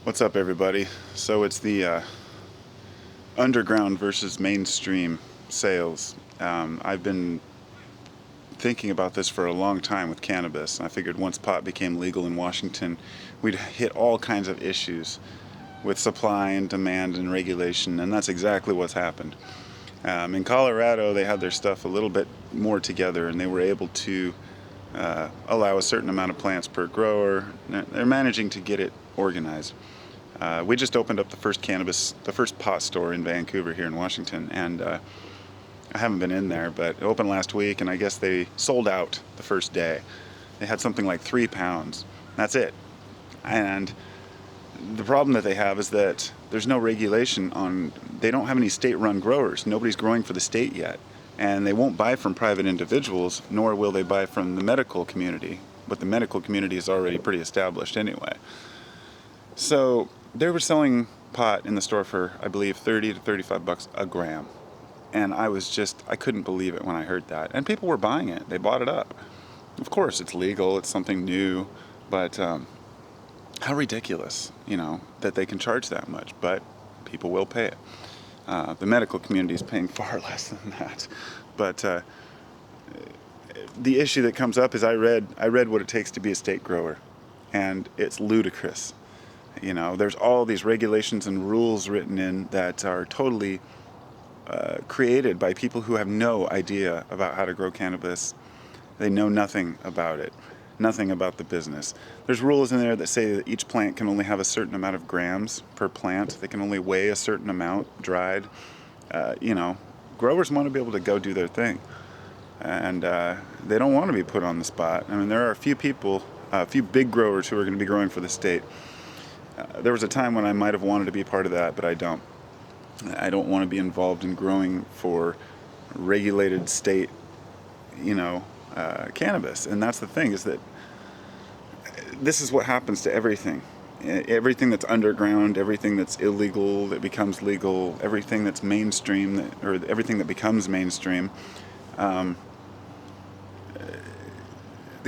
What's up, everybody? So it's the underground versus mainstream sales. I've been thinking about this for a long time with cannabis. I figured once pot became legal in Washington, we'd hit all kinds of issues with supply and demand and regulation, and that's exactly what's happened. In Colorado, they had their stuff a little bit more together, and they were able to allow a certain amount of plants per grower. They're managing to get it organized. We just opened up the first pot store in Vancouver here in Washington, and I haven't been in there, but it opened last week, and I guess they sold out the first day. They had something like 3 pounds. That's it. And the problem that they have is that there's no regulation on, they don't have any state-run growers. Nobody's growing for the state yet. And they won't buy from private individuals, nor will they buy from the medical community. But the medical community is already pretty established anyway. So they were selling pot in the store for, I believe, 30 to 35 bucks a gram. And I couldn't believe it when I heard that. And people were buying it. They bought it up. Of course, it's legal. It's something new. But how ridiculous, that they can charge that much. But people will pay it. The medical community is paying far less than that. But the issue that comes up is I read what it takes to be a state grower. And it's ludicrous. There's all these regulations and rules written in that are totally created by people who have no idea about how to grow cannabis. They know nothing about it, nothing about the business. There's rules in there that say that each plant can only have a certain amount of grams per plant. They can only weigh a certain amount dried. Growers want to be able to go do their thing. And they don't want to be put on the spot. I mean, there are a few big growers who are going to be growing for the state. There was a time when I might have wanted to be part of that, but I don't. I don't want to be involved in growing for regulated state, cannabis. And that's the thing, is that this is what happens to everything. Everything that's underground, everything that's illegal that becomes legal, everything that's mainstream, or everything that becomes mainstream. The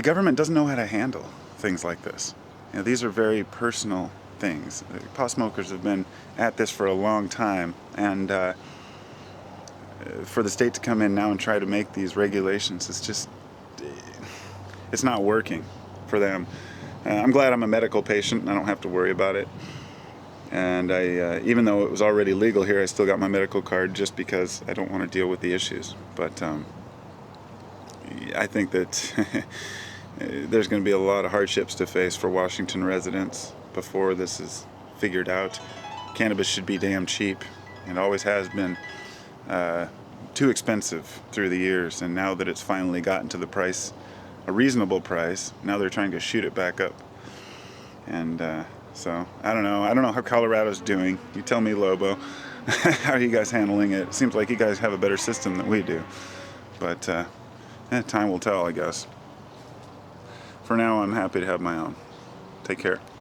government doesn't know how to handle things like this. These are very personal things. Pot smokers have been at this for a long time, and for the state to come in now and try to make these regulations, it's not working for them. I'm glad I'm a medical patient and I don't have to worry about it. And even though it was already legal here, I still got my medical card just because I don't want to deal with the issues. But I think that there's going to be a lot of hardships to face for Washington residents before this is figured out. Cannabis should be damn cheap. It always has been too expensive through the years, and now that it's finally gotten to the price, a reasonable price, now they're trying to shoot it back up. And so I don't know how Colorado's doing. You tell me, Lobo. How are you guys handling it? It seems like you guys have a better system than we do, but time will tell, I guess. For now, I'm happy to have my own. Take care.